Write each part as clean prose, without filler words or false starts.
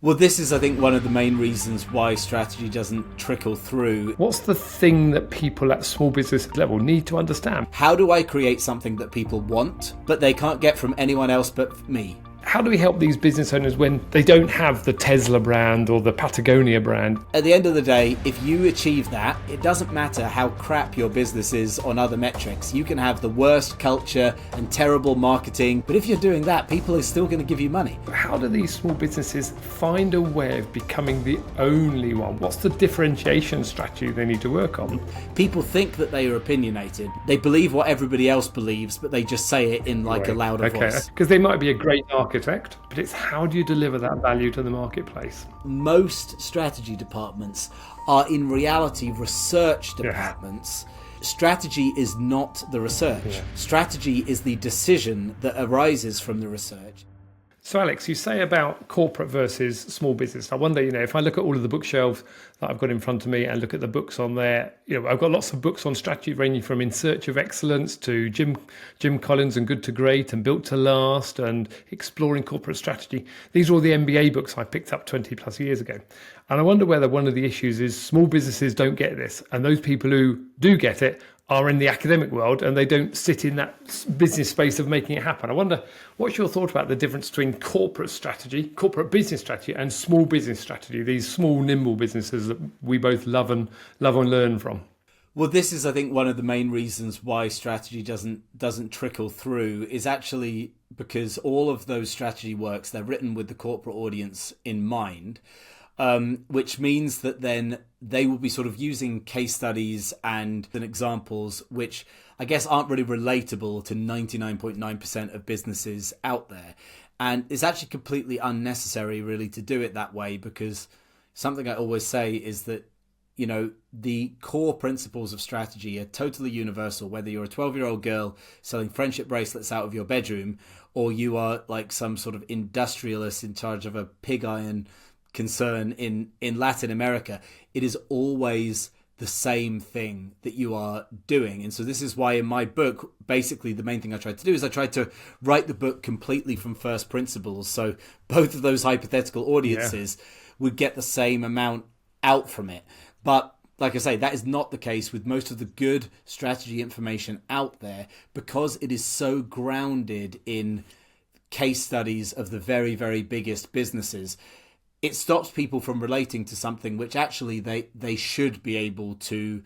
Well, this is, I think, one of the main reasons why strategy doesn't trickle through. What's the thing that people at small business level need to understand? How do I create something that people want, but they can't get from anyone else but me? How do we help these business owners when they don't have the Tesla brand or the Patagonia brand? At the end of the day, if you achieve that, it doesn't matter how crap your business is on other metrics. You can have the worst culture and terrible marketing, but if you're doing that, people are still going to give you money. How do these small businesses find a way of becoming the only one? What's the differentiation strategy they need to work on? People think that they are opinionated. They believe what everybody else believes, but they just say it in like a louder voice. Because they might be a great architect, but it's how do you deliver that value to the marketplace? Most strategy departments are in reality research departments. Strategy is not the research. Strategy is the decision that arises from the research. So Alex, you say about corporate versus small business. I wonder, if I look at all of the bookshelves that I've got in front of me and look at the books on there, I've got lots of books on strategy ranging from In Search of Excellence to Jim Collins and Good to Great and Built to Last and Exploring Corporate Strategy. These are all the MBA books I picked up 20 plus years ago. And I wonder whether one of the issues is small businesses don't get this. And those people who do get it are in the academic world and they don't sit in that business space of making it happen. I wonder, what's your thought about the difference between corporate strategy, corporate business strategy, and small business strategy, these small, nimble businesses that we both love and learn from? Well, this is, I think, one of the main reasons why strategy doesn't trickle through is actually because all of those strategy works, they're written with the corporate audience in mind. Which means that then they will be sort of using case studies and examples which I guess aren't really relatable to 99.9% of businesses out there. And it's actually completely unnecessary really to do it that way, because something I always say is that, the core principles of strategy are totally universal, whether you're a 12-year-old girl selling friendship bracelets out of your bedroom or you are like some sort of industrialist in charge of a pig iron concern in Latin America. It is always the same thing that you are doing. And so this is why in my book, basically the main thing I tried to do is I tried to write the book completely from first principles. So both of those hypothetical audiences would get the same amount out from it. But like I say, that is not the case with most of the good strategy information out there, because it is so grounded in case studies of the very, very biggest businesses. It stops people from relating to something which actually they should be able to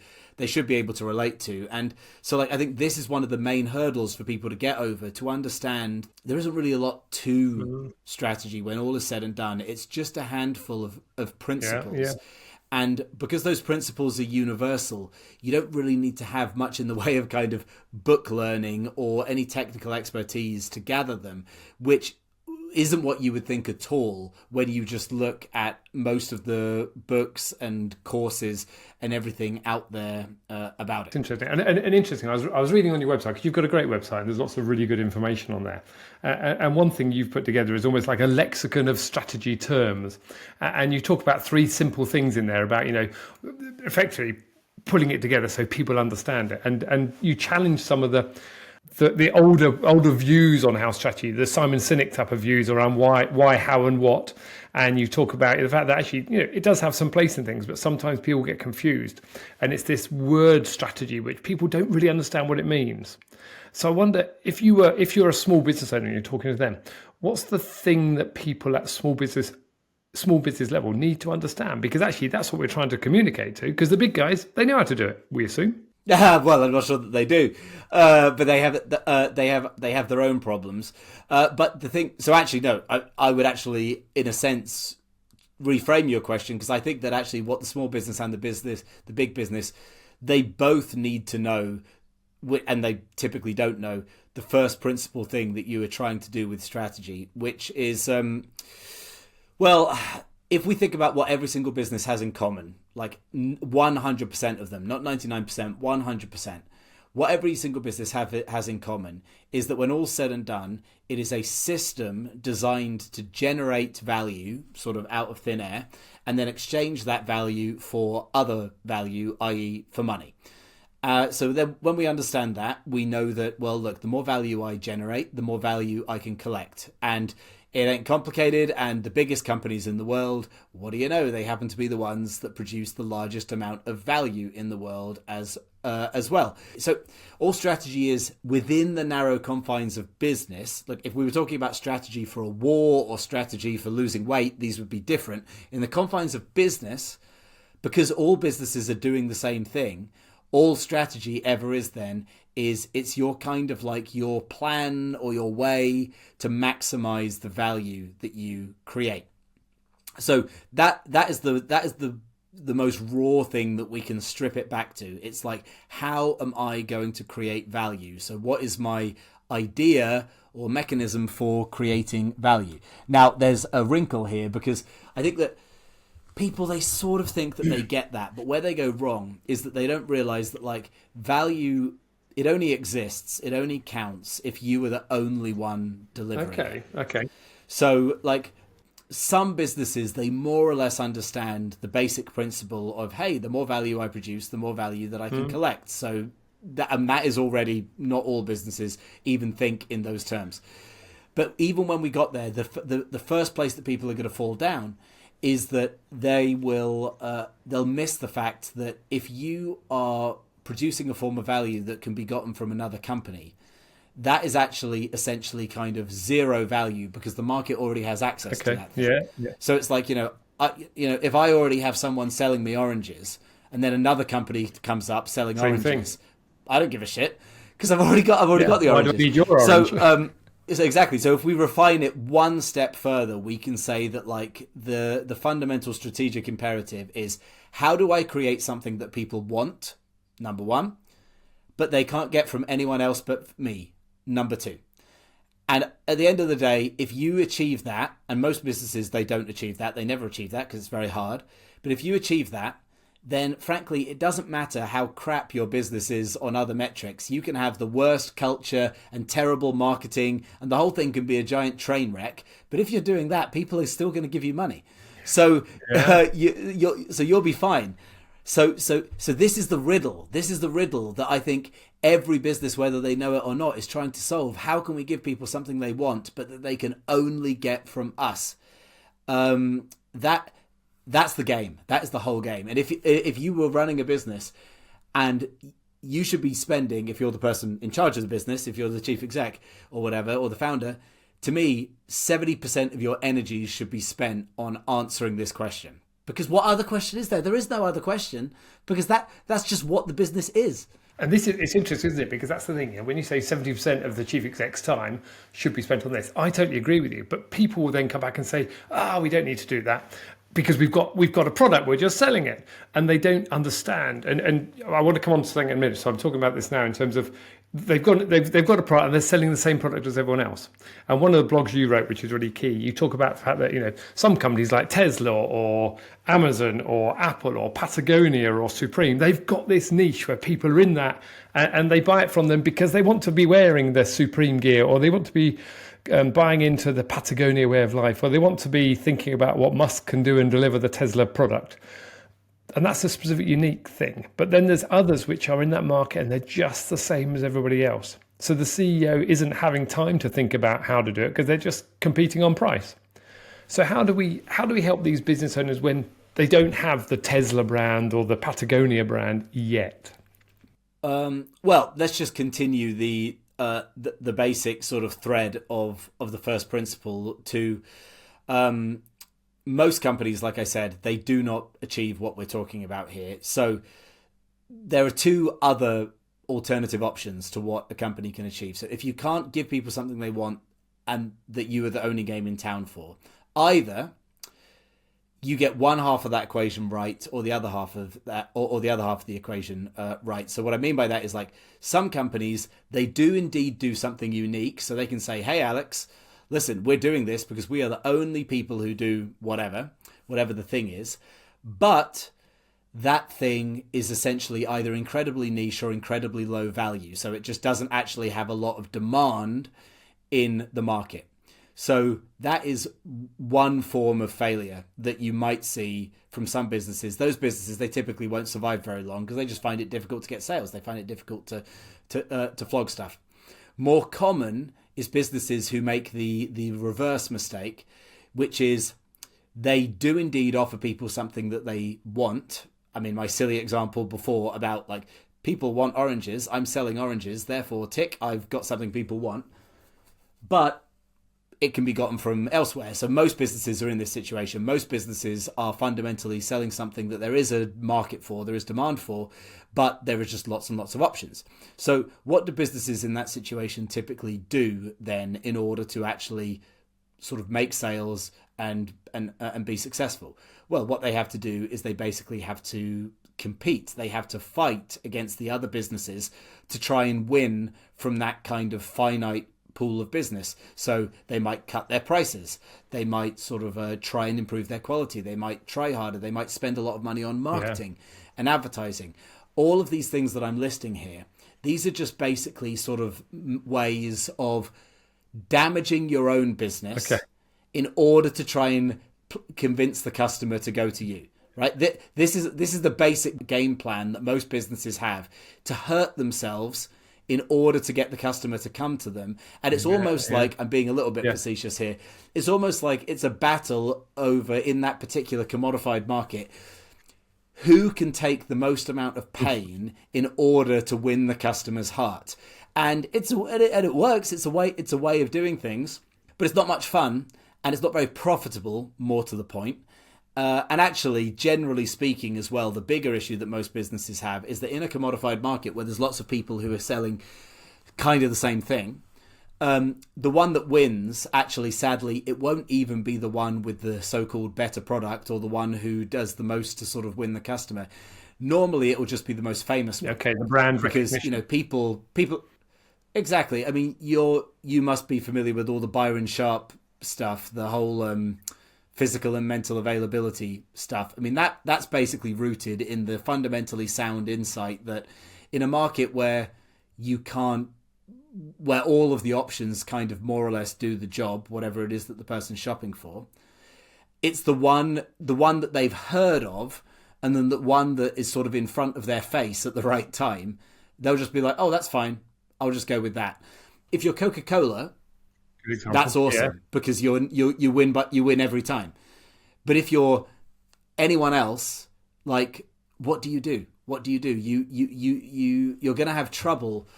relate to. And so I think this is one of the main hurdles for people to get over, to understand there isn't really a lot to strategy when all is said and done. It's just a handful of principles. And because those principles are universal, you don't really need to have much in the way of kind of book learning or any technical expertise to gather them, which isn't what you would think at all when you just look at most of the books and courses and everything out there about it. It's interesting. And interesting, I was reading on your website, because you've got a great website and there's lots of really good information on there. And one thing you've put together is almost like a lexicon of strategy terms. And you talk about three simple things in there about, effectively pulling it together so people understand it. And you challenge some of the older views on how strategy, the Simon Sinek type of views around why, how, and what. And you talk about the fact that actually, it does have some place in things, but sometimes people get confused. And it's this word strategy, which people don't really understand what it means. So I wonder, if you're a small business owner and you're talking to them, what's the thing that people at small business level need to understand? Because actually that's what we're trying to communicate to, because the big guys, they know how to do it, we assume. Well, I'm not sure that they do, but they have their own problems. But the thing, so actually, no, I would actually, in a sense, reframe your question, because I think that actually, what the small business and the big business, they both need to know, and they typically don't know, the first principle thing that you are trying to do with strategy, which is, if we think about what every single business has in common, like 100% of them, not 99%, 100%, what every single business has in common is that when all's said and done, it is a system designed to generate value sort of out of thin air and then exchange that value for other value, i.e. for money. So then when we understand that, we know that, well, look, the more value I generate, the more value I can collect. And It ain't complicated, and the biggest companies in the world, what do you know? They happen to be the ones that produce the largest amount of value in the world as well. So all strategy is within the narrow confines of business. Like if we were talking about strategy for a war or strategy for losing weight, these would be different. In the confines of business, because all businesses are doing the same thing, all strategy ever is then is it's your kind of like your plan or your way to maximize the value that you create. So that is the most raw thing that we can strip it back to. It's like, how am I going to create value? So what is my idea or mechanism for creating value? Now there's a wrinkle here, because I think that people, they sort of think that they get that, but where they go wrong is that they don't realize that like value, it only exists, it only counts if you are the only one delivering. Okay. So like some businesses, they more or less understand the basic principle of, hey, the more value I produce, the more value that I can collect. So that is already, not all businesses even think in those terms. But even when we got there, the first place that people are going to fall down is that they'll miss the fact that if you are producing a form of value that can be gotten from another company, that is actually essentially kind of zero value, because the market already has access to that thing. Yeah. So it's like, if I already have someone selling me oranges and then another company comes up selling oranges, I don't give a shit, because I've already got the oranges. Why do I need your orange? So exactly. So if we refine it one step further, we can say that like the fundamental strategic imperative is, how do I create something that people want, number one, but they can't get from anyone else but me, number two. And at the end of the day, if you achieve that, and most businesses, they don't achieve that, they never achieve that because it's very hard. But if you achieve that, then frankly, it doesn't matter how crap your business is on other metrics. You can have the worst culture and terrible marketing, and the whole thing can be a giant train wreck. But if you're doing that, people are still going to give you money. So you'll be fine. So this is the riddle. This is the riddle that I think every business, whether they know it or not, is trying to solve. How can we give people something they want, but that they can only get from us? That's the game. That is the whole game. And if you were running a business, and you should be spending, if you're the person in charge of the business, if you're the chief exec or whatever, or the founder, to me, 70% of your energy should be spent on answering this question. Because what other question is there? There is no other question, because that's just what the business is. And it's interesting, isn't it? Because that's the thing. When you say 70% of the chief exec's time should be spent on this, I totally agree with you. But people will then come back and say, we don't need to do that, because we've got a product, we're just selling it. And they don't understand. And I want to come on to something in a minute. So I'm talking about this now in terms of they've got a product and they're selling the same product as everyone else. And one of the blogs you wrote, which is really key, you talk about the fact that some companies like Tesla or Amazon or Apple or Patagonia or Supreme, they've got this niche where people are in that and they buy it from them because they want to be wearing their Supreme gear, or they want to be buying into the Patagonia way of life, or they want to be thinking about what Musk can do and deliver the Tesla product. And that's a specific, unique thing. But then there's others which are in that market and they're just the same as everybody else. So the CEO isn't having time to think about how to do it because they're just competing on price. So how do we help these business owners when they don't have the Tesla brand or the Patagonia brand yet? Well, let's just continue the basic sort of thread of the first principle to most companies, like I said, they do not achieve what we're talking about here. So there are two other alternative options to what a company can achieve. So if you can't give people something they want and that you are the only game in town for, either you get one half of that equation right, or the other half of that, or the other half of the equation right. So what I mean by that is, like, some companies, they do indeed do something unique. So they can say, hey, Alex, listen, we're doing this because we are the only people who do whatever the thing is. But that thing is essentially either incredibly niche or incredibly low value. So it just doesn't actually have a lot of demand in the market. So that is one form of failure that you might see from some businesses. Those businesses, they typically won't survive very long because they just find it difficult to get sales. They find it difficult to flog stuff. More common is businesses who make the reverse mistake, which is they do indeed offer people something that they want. I mean, my silly example before about like people want oranges, I'm selling oranges, therefore tick, I've got something people want. But it can be gotten from elsewhere. So most businesses are in this situation. Most businesses are fundamentally selling something that there is a market for, there is demand for, but there is just lots and lots of options. So what do businesses in that situation typically do then in order to actually sort of make sales and be successful? Well, what they have to do is they basically have to compete. They have to fight against the other businesses to try and win from that kind of finite pool of business. So they might cut their prices. They might sort of try and improve their quality. They might try harder. They might spend a lot of money on marketing and advertising. All of these things that I'm listing here, these are just basically sort of ways of damaging your own business in order to try and convince the customer to go to you. Right? This is the basic game plan that most businesses have to hurt themselves in order to get the customer to come to them. And it's almost like, I'm being a little bit facetious here, it's almost like it's a battle over, in that particular commodified market, who can take the most amount of pain in order to win the customer's heart. And it works. It's a way of doing things, but it's not much fun, and it's not very profitable, more to the point. And actually, generally speaking as well, the bigger issue that most businesses have is that in a commodified market where there's lots of people who are selling kind of the same thing, the one that wins, actually, sadly, it won't even be the one with the so-called better product or the one who does the most to sort of win the customer. Normally, it will just be the most famous one. Okay, the brand because recognition. People exactly. I mean, you must be familiar with all the Byron Sharp stuff, the whole physical and mental availability stuff. I mean, that's basically rooted in the fundamentally sound insight that in a market where where all of the options kind of more or less do the job, whatever it is that the person's shopping for, it's the one that they've heard of, and then the one that is sort of in front of their face at the right time, they'll just be like, oh, that's fine, I'll just go with that. If you're Coca-Cola, that's awesome because you win, but you win every time. But if you're anyone else, like, what do you do? You're going to have trouble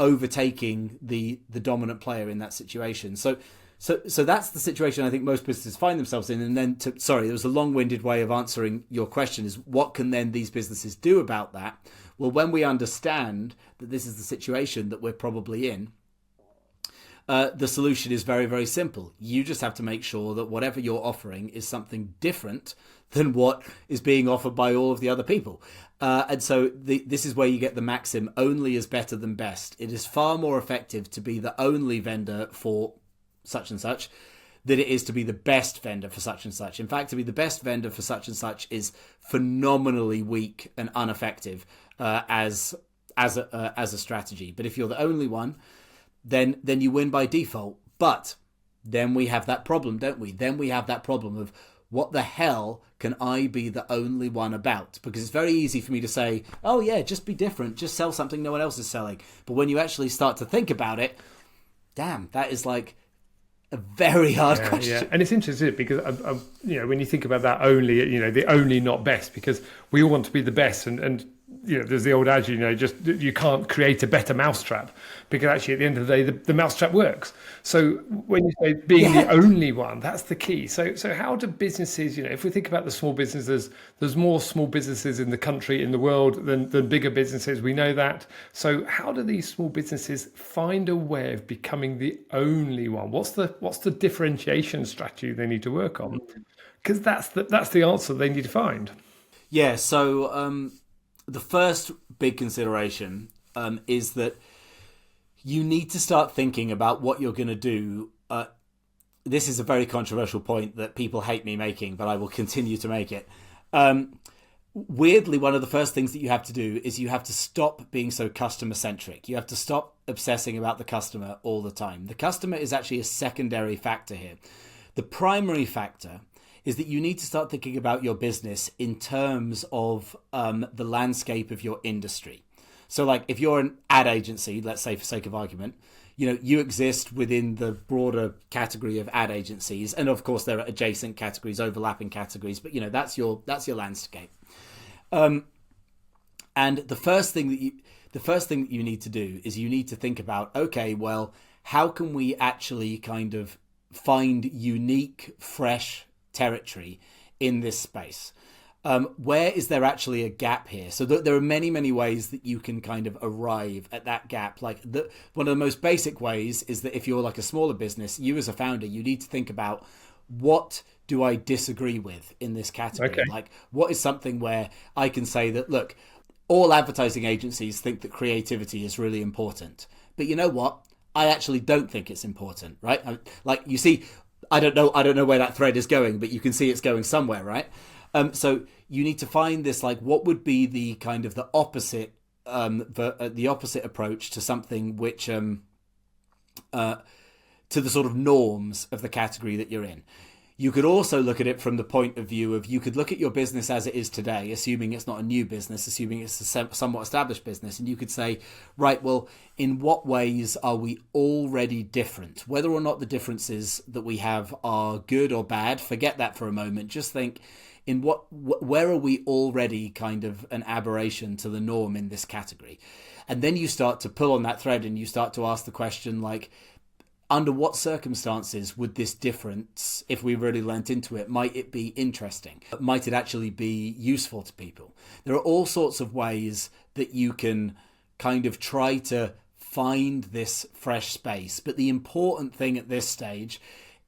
overtaking the dominant player in that situation. So that's the situation I think most businesses find themselves in. And then, there was a long-winded way of answering your question: is what can then these businesses do about that? Well, when we understand that this is the situation that we're probably in, the solution is very, very simple. You just have to make sure that whatever you're offering is something different than what is being offered by all of the other people. And so this is where you get the maxim, only is better than best. It is far more effective to be the only vendor for such and such than it is to be the best vendor for such and such. In fact, to be the best vendor for such and such is phenomenally weak and ineffective as a strategy. But if you're the only one, then you win by default. But then we have that problem, don't we? Then we have that problem of, what the hell can I be the only one about? Because it's very easy for me to say, oh yeah, just be different, just sell something no one else is selling. But when you actually start to think about it, damn, that is like a very hard question. Yeah. And it's interesting because when you think about that only, the only not best, because we all want to be the best, and there's the old adage, just you can't create a better mousetrap, because actually at the end of the day the mousetrap works. So when you say being the only one, that's the key. So how do businesses, if we think about the small businesses, there's more small businesses in the country, in the world than bigger businesses, we know that. So how do these small businesses find a way of becoming the only one? What's the differentiation strategy they need to work on? Because that's the answer they need to find. Yeah, so the first big consideration is that you need to start thinking about what you're going to do. This is a very controversial point that people hate me making, but I will continue to make it. Weirdly, one of the first things that you have to do is you have to stop being so customer-centric. You have to stop obsessing about the customer all the time. The customer is actually a secondary factor here. The primary factor is that you need to start thinking about your business in terms of the landscape of your industry. So like if you're an ad agency, let's say for sake of argument, you exist within the broader category of ad agencies, and of course there are adjacent categories, overlapping categories, but that's your landscape. And the first thing that you need to do is you need to think about, okay, well, how can we actually kind of find unique, fresh territory in this space? Where is there actually a gap here? So there are many, many ways that you can kind of arrive at that gap. Like one of the most basic ways is that if you're like a smaller business, you as a founder, you need to think about, what do I disagree with in this category? Okay. Like, what is something where I can say that, look, all advertising agencies think that creativity is really important, but you know what? I actually don't think it's important, right? Like, you see, I don't know where that thread is going, but you can see it's going somewhere, right? So you need to find this, like, what would be the kind of the opposite approach to something which to the sort of norms of the category that you're in. You could also look at it from the point of view of, you could look at your business as it is today, assuming it's not a new business, assuming it's a somewhat established business, and you could say, right, well, in what ways are we already different? Whether or not the differences that we have are good or bad, forget that for a moment. Just think, where are we already kind of an aberration to the norm in this category? And then you start to pull on that thread and you start to ask the question, like, under what circumstances would this difference, if we really leant into it, might it be interesting? Might it actually be useful to people? There are all sorts of ways that you can kind of try to find this fresh space. But the important thing at this stage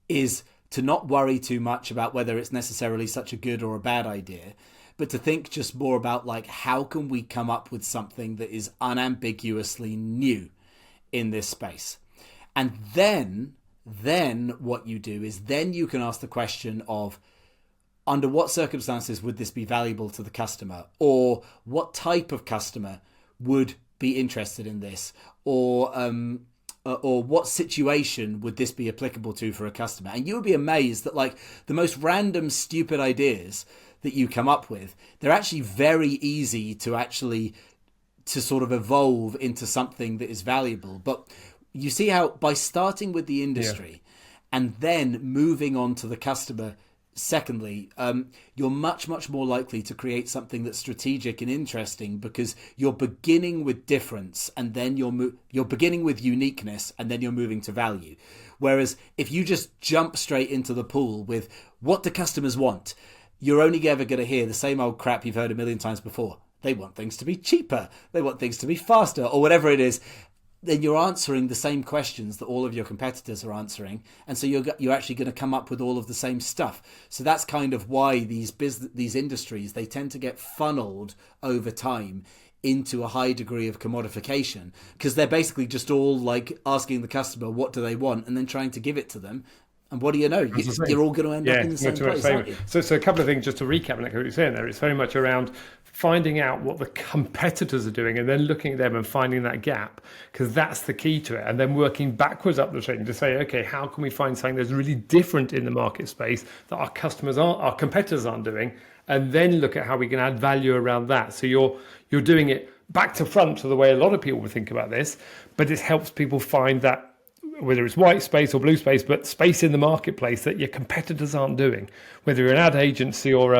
is to not worry too much about whether it's necessarily such a good or a bad idea, but to think just more about, like, how can we come up with something that is unambiguously new in this space? And then what you do is, then you can ask the question of, under what circumstances would this be valuable to the customer? Or what type of customer would be interested in this? Or what situation would this be applicable to for a customer? And you would be amazed that, like, the most random, stupid ideas that you come up with, they're actually very easy to sort of evolve into something that is valuable. But you see how by starting with the industry and then moving on to the customer, secondly, you're much, much more likely to create something that's strategic and interesting, because you're beginning with difference and then you're beginning with uniqueness and then you're moving to value. Whereas if you just jump straight into the pool with what do customers want, you're only ever going to hear the same old crap you've heard a million times before. They want things to be cheaper. They want things to be faster, or whatever it is. Then you're answering the same questions that all of your competitors are answering, and so you're actually going to come up with all of the same stuff. So that's kind of why these industries, they tend to get funneled over time into a high degree of commodification, because they're basically just all like asking the customer what do they want and then trying to give it to them. And what do you know? You're all going to end up in the same place, aren't you? So a couple of things just to recap on what you're saying there. It's very much around finding out what the competitors are doing and then looking at them and finding that gap, because that's the key to it. And then working backwards up the chain to say, okay, how can we find something that's really different in the market space that our competitors aren't doing, and then look at how we can add value around that. So you're doing it back to front to the way a lot of people would think about this, but it helps people find that, whether it's white space or blue space, but space in the marketplace that your competitors aren't doing. Whether you're an ad agency or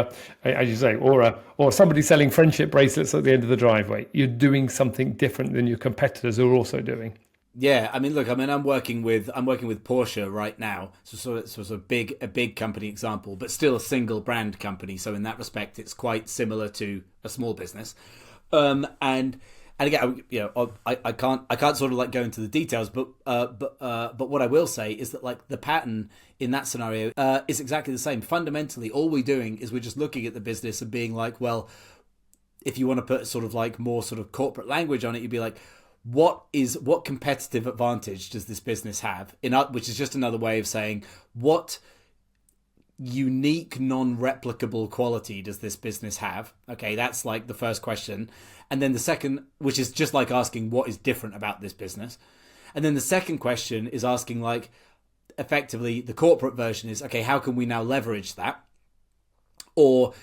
as you say, or somebody selling friendship bracelets at the end of the driveway, you're doing something different than your competitors are also doing. Yeah, I mean, look, I'm working with Porsche right now, so it's a big company example, but still a single brand company. So in that respect, it's quite similar to a small business, and again, I can't sort of like go into the details, but what I will say is that, like, the pattern in that scenario is exactly the same. Fundamentally, all we're doing is we're just looking at the business and being like, well, if you want to put sort of like more sort of corporate language on it, you'd be like, what competitive advantage does this business have? Which is just another way of saying, what unique, non-replicable quality does this business have? Okay, that's like the first question. And then the second, which is just like asking what is different about this business. And then the second question is asking, like, effectively the corporate version is, okay, how can we now leverage that? Or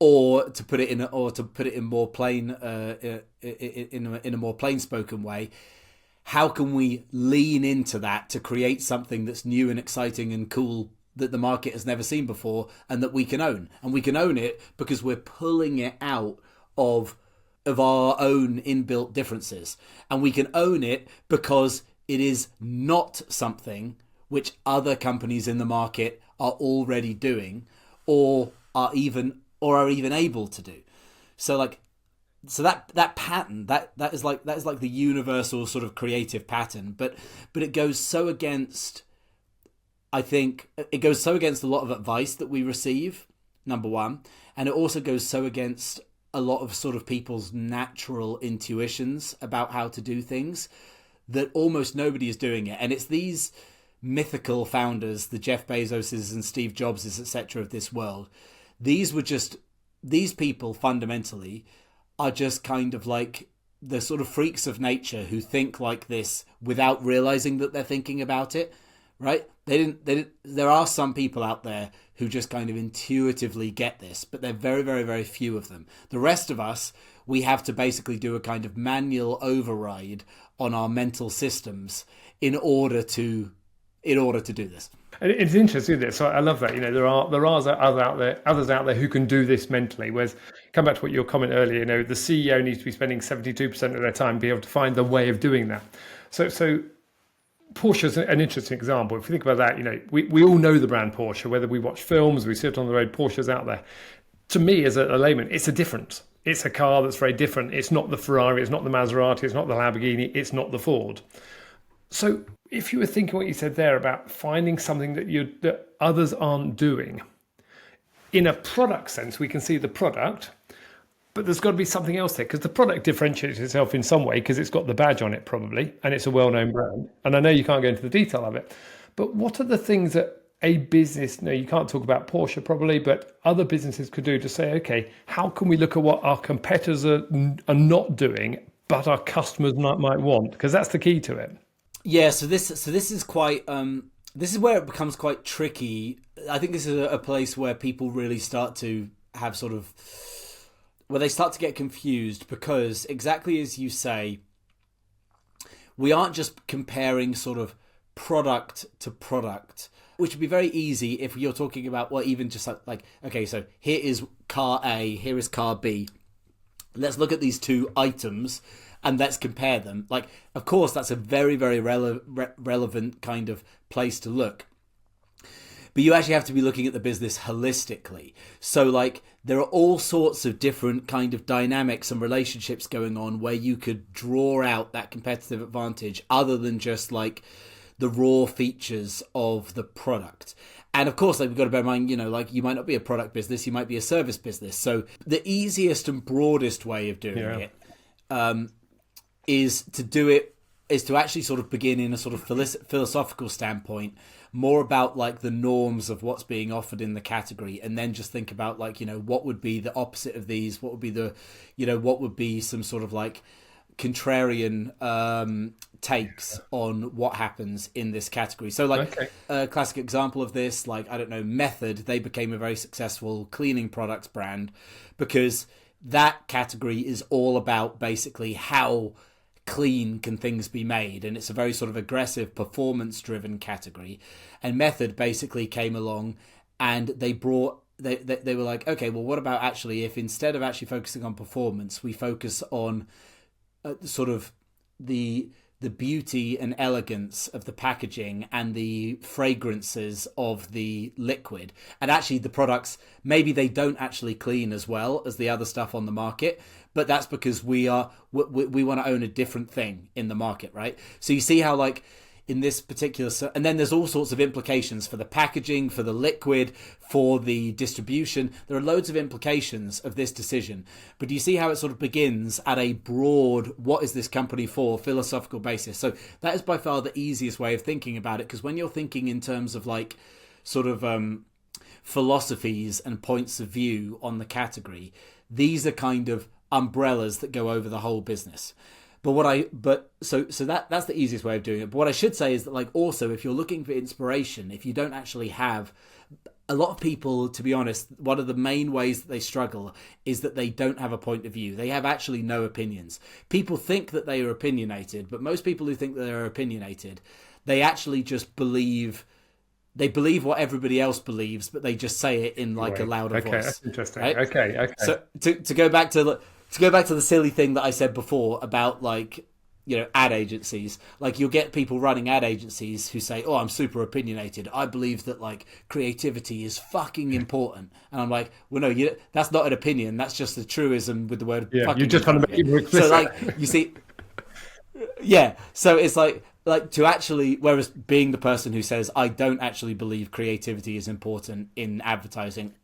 to put it in more plain in a more plain spoken way, how can we lean into that to create something that's new and exciting and cool that the market has never seen before and that we can own. And we can own it because we're pulling it out of our own inbuilt differences. And we can own it because it is not something which other companies in the market are already doing or are even able to do. So that pattern that is like the universal sort of creative pattern, but it goes so against, I think it goes so against a lot of advice that we receive, number one, and it also goes so against a lot of sort of people's natural intuitions about how to do things that almost nobody is doing it. And it's these mythical founders, the Jeff Bezoses and Steve Jobses, etc. of this world. These people fundamentally are just kind of like the sort of freaks of nature who think like this without realizing that they're thinking about it, right? There are some people out there who just kind of intuitively get this, but they're very, very, very few of them. The rest of us, we have to basically do a kind of manual override on our mental systems in order to do this. And it's interesting, isn't it? So I love that. There are others out there who can do this mentally. Whereas, come back to what your comment earlier. The CEO needs to be spending 72% of their time be able to find the way of doing that. So Porsche's an interesting example. If you think about that, we all know the brand Porsche. Whether we watch films, we sit on the road, Porsche's out there. To me, as a layman, it's a difference. It's a car that's very different. It's not the Ferrari. It's not the Maserati. It's not the Lamborghini. It's not the Ford. So if you were thinking what you said there about finding something that others aren't doing, in a product sense, we can see the product, but there's got to be something else there because the product differentiates itself in some way because it's got the badge on it probably, and it's a well-known brand. And I know you can't go into the detail of it, but what are the things that a business, you can't talk about Porsche probably, but other businesses could do to say, okay, how can we look at what our competitors are not doing, but our customers might want? Because that's the key to it. Yeah, so this is quite this is where it becomes quite tricky. I think this is a place where people really start to have sort of where they start to get confused because exactly as you say, we aren't just comparing sort of product to product, which would be very easy if you're talking about even just like okay, so here is car A, here is car B. Let's look at these two items and let's compare them. Like, of course, that's a very, very relevant kind of place to look. But you actually have to be looking at the business holistically. So, like, there are all sorts of different kind of dynamics and relationships going on where you could draw out that competitive advantage other than just, like, the raw features of the product. And of course, like, we've got to bear in mind, you might not be a product business, you might be a service business. So the easiest and broadest way of doing it is to actually sort of begin in a sort of philosophical standpoint, more about like the norms of what's being offered in the category, and then just think about like, what would be the opposite of these? What would be what would be some sort of like contrarian takes on what happens in this category. So like a classic example of this, like, I don't know, Method, they became a very successful cleaning products brand because that category is all about basically how clean can things be made, and it's a very sort of aggressive performance driven category. And Method basically came along and they were like, okay, well, what about actually if instead of actually focusing on performance, we focus on sort of the beauty and elegance of the packaging and the fragrances of the liquid. And actually the products, maybe they don't actually clean as well as the other stuff on the market, but that's because we want to own a different thing in the market, right? So you see how like in this particular, and then there's all sorts of implications for the packaging, for the liquid, for the distribution. There are loads of implications of this decision. But do you see how it sort of begins at a broad, what is this company for, philosophical basis? So that is by far the easiest way of thinking about it, because when you're thinking in terms of like sort of philosophies and points of view on the category, these are kind of umbrellas that go over the whole business. So that's the easiest way of doing it. But what I should say is that, like, also if you're looking for inspiration, if you don't actually have a lot of people, to be honest, one of the main ways that they struggle is that they don't have a point of view. They have actually no opinions. People think that they are opinionated, but most people who think that they're opinionated, they actually just believe. They believe what everybody else believes, but they just say it in like a louder voice. That's interesting. Right? Okay. So to go back to the silly thing that I said before about like, ad agencies, like you'll get people running ad agencies who say, "Oh, I'm super opinionated. I believe that like creativity is fucking important." And I'm like, "Well, no, that's not an opinion. That's just a truism with the word fucking." You're just trying to make it more explicit. So like, you see, yeah. So it's like to actually, whereas being the person who says, "I don't actually believe creativity is important in advertising."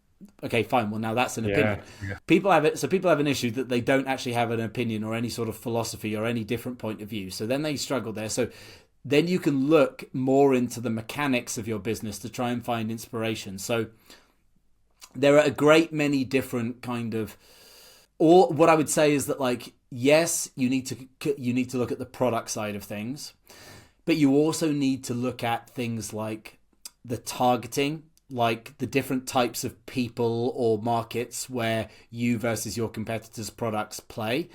Okay, fine. Well, now that's an opinion. Yeah. People have it. So people have an issue that they don't actually have an opinion or any sort of philosophy or any different point of view. So then they struggle there. So then you can look more into the mechanics of your business to try and find inspiration. So there are a great many different kind of, or what I would say is that like, yes, you need to look at the product side of things, but you also need to look at things like the targeting, like the different types of people or markets where you versus your competitors' products play.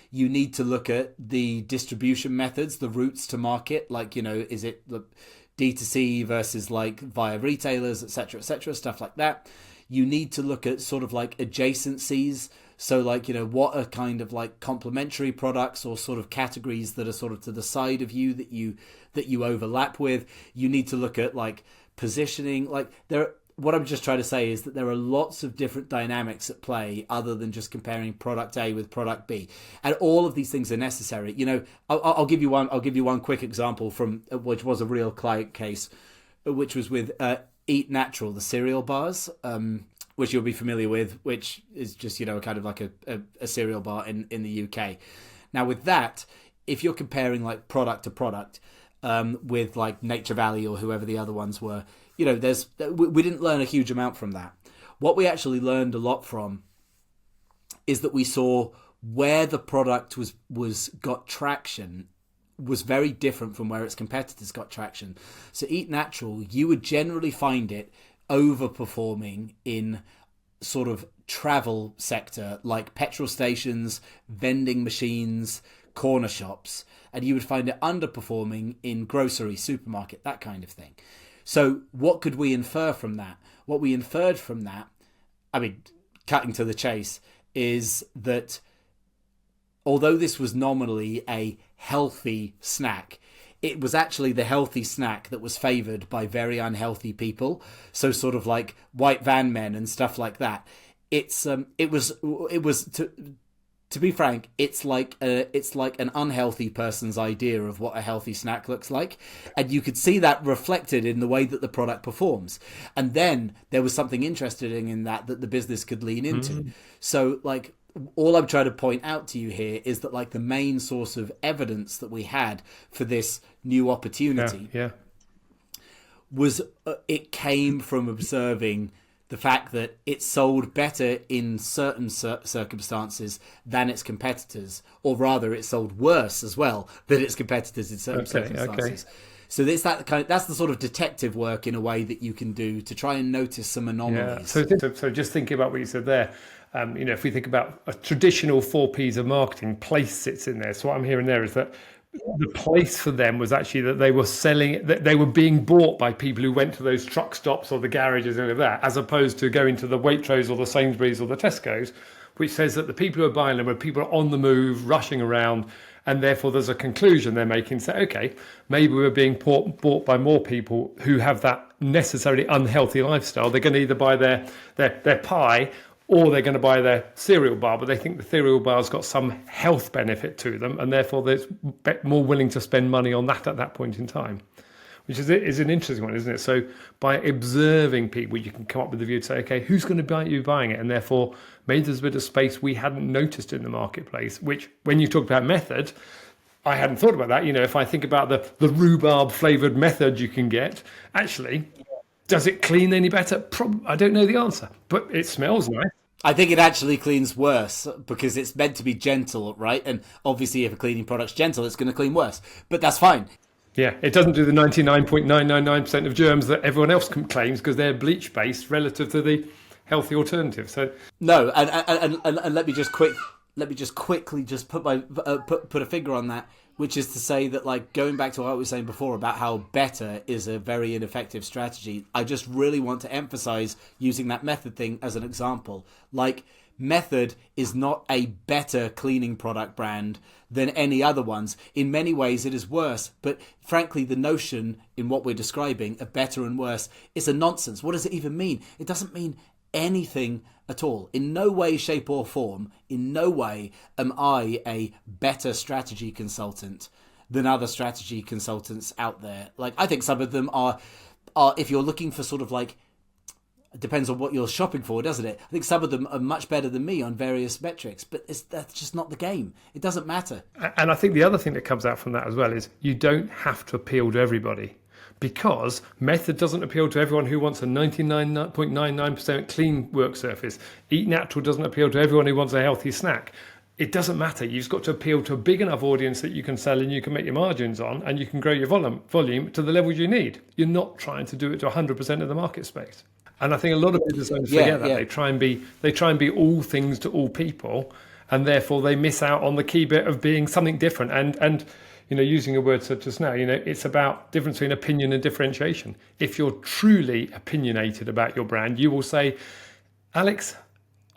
You need to look at the distribution methods, the routes to market, like, is it the D2C versus like via retailers, etc., stuff like that. You need to look at sort of like adjacencies. So like, what are kind of like complementary products or sort of categories that are sort of to the side of you that you overlap with. You need to look at like positioning. Like what I'm just trying to say is that there are lots of different dynamics at play other than just comparing product A with product B, and all of these things are necessary. I'll give you one quick example from which was a real client case, which was with Eat Natural, the cereal bars, which you'll be familiar with, which is just kind of like a cereal bar in the UK. Now with that, if you're comparing like product to product with like Nature Valley or whoever the other ones were, we didn't learn a huge amount from that. What we actually learned a lot from is that we saw where the product was got traction was very different from where its competitors got traction. So Eat Natural, you would generally find it overperforming in sort of travel sector like petrol stations, vending machines, corner shops, and you would find it underperforming in grocery, supermarket, that kind of thing. So what could we infer from that? What we inferred from that, I mean, cutting to the chase, is that although this was nominally a healthy snack, it was actually the healthy snack that was favoured by very unhealthy people. So sort of like white van men and stuff like that. It was to be frank, it's like an unhealthy person's idea of what a healthy snack looks like, and you could see that reflected in the way that the product performs. And then there was something interesting in that the business could lean into. So like, all I'm trying to point out to you here is that like the main source of evidence that we had for this new opportunity was it came from observing the fact that it sold better in certain circumstances than its competitors, or rather it sold worse as well than its competitors in certain circumstances. So that's the sort of detective work in a way that you can do to try and notice some anomalies. So just thinking about what you said there, if we think about a traditional 4 Ps of marketing, place sits in there. So what I'm hearing there is that the place for them was actually that they were selling, that they were being bought by people who went to those truck stops or the garages and all of that, as opposed to going to the Waitrose or the Sainsbury's or the Tesco's, which says that the people who are buying them are people on the move, rushing around, and therefore there's a conclusion they're making. Say, okay, maybe we're being bought by more people who have that necessarily unhealthy lifestyle. They're going to either buy their pie or they're going to buy their cereal bar, but they think the cereal bar's got some health benefit to them, and therefore they're more willing to spend money on that at that point in time, which is an interesting one, isn't it? So by observing people, you can come up with the view to say, okay, who's going to buy you buying it? And therefore, maybe there's a bit of space we hadn't noticed in the marketplace, which when you talk about method, I hadn't thought about that. If I think about the rhubarb flavoured method you can get, actually, does it clean any better? I don't know the answer, but it smells nice. I think it actually cleans worse because it's meant to be gentle, right? And obviously if a cleaning product's gentle, it's going to clean worse. But that's fine. Yeah, it doesn't do the 99.999% of germs that everyone else claims because they're bleach based relative to the healthy alternative. So No, and let me just quickly just put my put a finger on that, which is to say that, like, going back to what I was saying before about how better is a very ineffective strategy, I just really want to emphasize using that method thing as an example. Like, Method is not a better cleaning product brand than any other ones. In many ways, it is worse. But frankly, the notion in what we're describing of better and worse is a nonsense. What does it even mean? It doesn't mean anything at all. In no way, shape or form, in no way am I a better strategy consultant than other strategy consultants out there. Like, I think some of them are if you're looking for sort of like, it depends on what you're shopping for, doesn't it? I think some of them are much better than me on various metrics, but that's just not the game. It doesn't matter. And I think the other thing that comes out from that as well is you don't have to appeal to everybody, because Method doesn't appeal to everyone who wants a 99.99% clean work surface. Eat Natural doesn't appeal to everyone who wants a healthy snack. It doesn't matter. You've got to appeal to a big enough audience that you can sell and you can make your margins on, and you can grow your volume to the levels you need. You're not trying to do it to 100% of the market space. And I think a lot of business owners forget that. They try and be all things to all people, and therefore they miss out on the key bit of being something different. And you know, using a word such as now, you know, it's about difference between opinion and differentiation. If you're truly opinionated about your brand, you will say, Alex,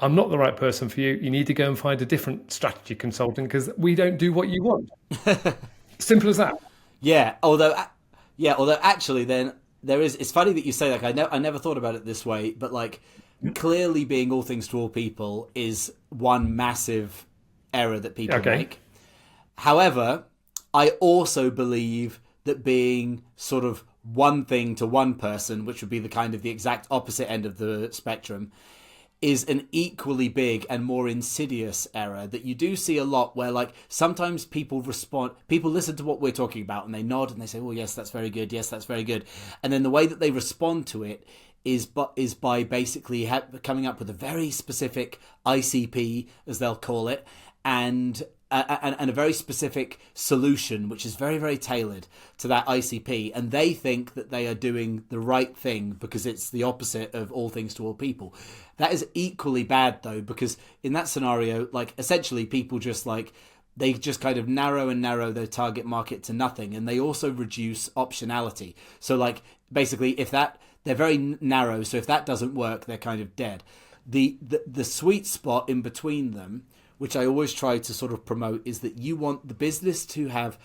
I'm not the right person for you. You need to go and find a different strategy consultant because we don't do what you want. Simple as that. Yeah. Although actually, then there is. It's funny that you say that. I never thought about it this way, but like, clearly, being all things to all people is one massive error that people make. However, I also believe that being sort of one thing to one person, which would be the kind of the exact opposite end of the spectrum, is an equally big and more insidious error that you do see a lot, where like sometimes people listen to what we're talking about and they nod and they say, oh yes, that's very good, yes, that's very good, and then the way that they respond to it is by basically coming up with a very specific ICP, as they'll call it, and a very specific solution, which is very, very tailored to that ICP. And they think that they are doing the right thing because it's the opposite of all things to all people. That is equally bad, though, because in that scenario, like, essentially people just like, they just kind of narrow their target market to nothing. And they also reduce optionality. So like, basically, they're very narrow. So if that doesn't work, they're kind of dead. The sweet spot in between them, which I always try to sort of promote, is that you want the business to have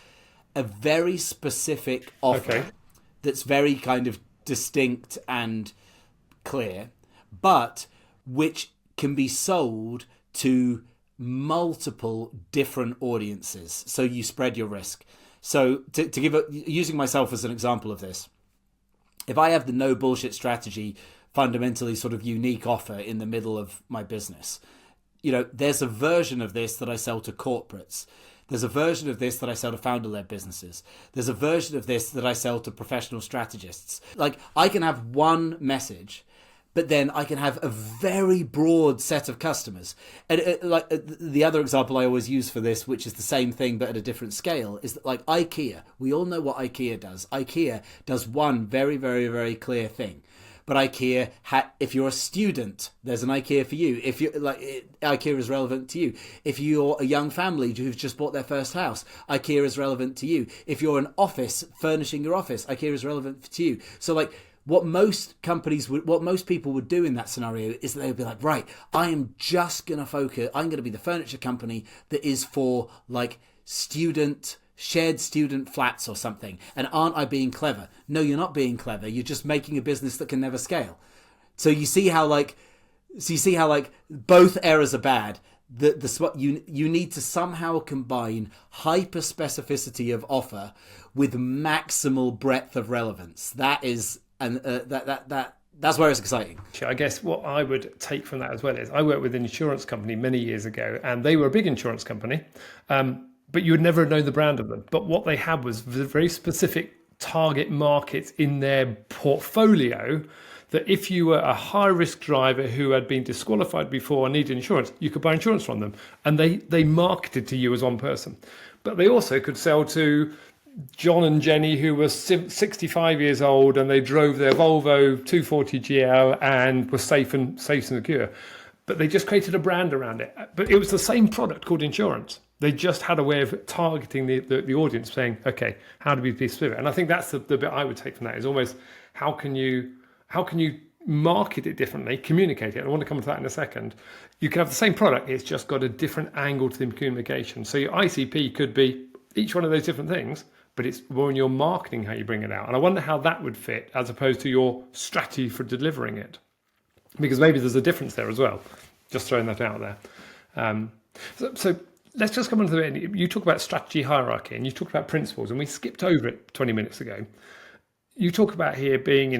a very specific offer that's very kind of distinct and clear, but which can be sold to multiple different audiences. So you spread your risk. So to give using myself as an example of this, if I have the no bullshit strategy, fundamentally sort of unique offer in the middle of my business, you know, there's a version of this that I sell to corporates. There's a version of this that I sell to founder-led businesses. There's a version of this that I sell to professional strategists. Like, I can have one message, but then I can have a very broad set of customers. And the other example I always use for this, which is the same thing but at a different scale, is that like IKEA. We all know what IKEA does. IKEA does one very, very, very clear thing. But IKEA, if you're a student, there's an IKEA for you. If you IKEA is relevant to you. If you're a young family who've just bought their first house, IKEA is relevant to you. If you're an office, furnishing your office, IKEA is relevant to you. So like, what most people would do in that scenario is they would be like, right, I am just going to focus. I'm going to be the furniture company that is for like shared student flats or something. And aren't I being clever? No, you're not being clever. You're just making a business that can never scale. So you see how both errors are bad. You need to somehow combine hyper specificity of offer with maximal breadth of relevance. That is that's where it's exciting. I guess what I would take from that as well is I worked with an insurance company many years ago, and they were a big insurance company. But you would never have known the brand of them. But what they had was very specific target markets in their portfolio, that if you were a high-risk driver who had been disqualified before and needed insurance, you could buy insurance from them. And they marketed to you as one person. But they also could sell to John and Jenny, who were 65 years old, and they drove their Volvo 240 GL and were safe and secure. But they just created a brand around it. But it was the same product called insurance. They just had a way of targeting the audience, saying, okay, how do we be specific? And I think that's the bit I would take from that, is almost how can you market it differently, communicate it. I want to come to that in a second. You can have the same product, it's just got a different angle to the communication. So your ICP could be each one of those different things, but it's more in your marketing how you bring it out. And I wonder how that would fit as opposed to your strategy for delivering it. Because maybe there's a difference there as well. Just throwing that out there. So let's just come on to the end. You talk about strategy hierarchy and you talk about principles, and we skipped over it 20 minutes ago. You talk about here being,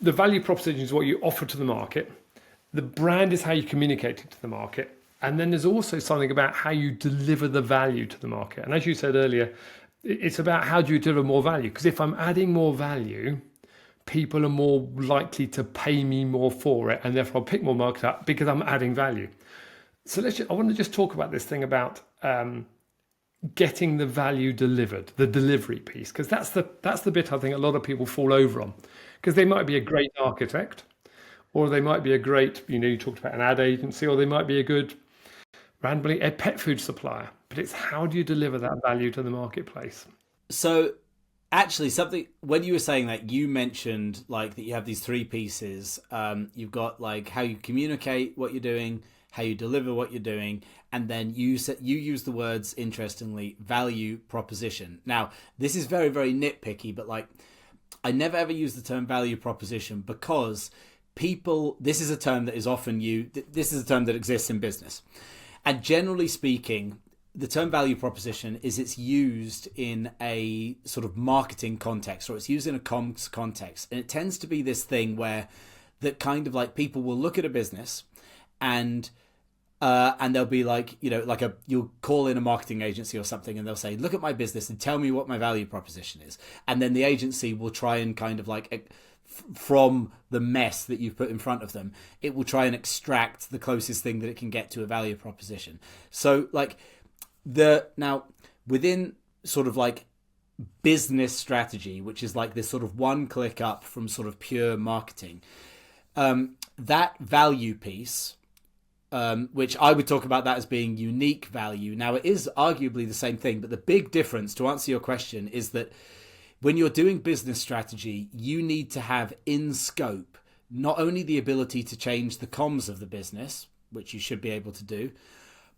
the value proposition is what you offer to the market. The brand is how you communicate it to the market. And then there's also something about how you deliver the value to the market. And as you said earlier, it's about how do you deliver more value? Because if I'm adding more value, people are more likely to pay me more for it, and therefore I'll pick more market up because I'm adding value. So I want to just talk about this thing about getting the value delivered, the delivery piece, because that's the bit I think a lot of people fall over on, because they might be a great architect, or they might be a great, you talked about an ad agency, or they might be a good, randomly, a pet food supplier. But it's how do you deliver that value to the marketplace? So actually, when you were saying that, you mentioned like that you have these three pieces. You've got like how you communicate what you're doing, how you deliver what you're doing, and then you use the words, interestingly, value proposition. Now, this is very, very nitpicky, but like I never ever use the term value proposition because this is a term that is often used. This is a term that exists in business, and generally speaking, the term value proposition it's used in a sort of marketing context, or it's used in a comms context. And it tends to be this thing where that kind of like people will look at a business and they'll be like, you'll call in a marketing agency or something and they'll say, look at my business and tell me what my value proposition is. And then the agency will try and kind of like, from the mess that you've put in front of them, it will try and extract the closest thing that it can get to a value proposition. So like, now within sort of like business strategy, which is like this sort of one click up from sort of pure marketing, that value piece, which I would talk about that as being unique value. Now it is arguably the same thing, but the big difference, to answer your question, is that when you're doing business strategy, you need to have in scope not only the ability to change the comms of the business, which you should be able to do,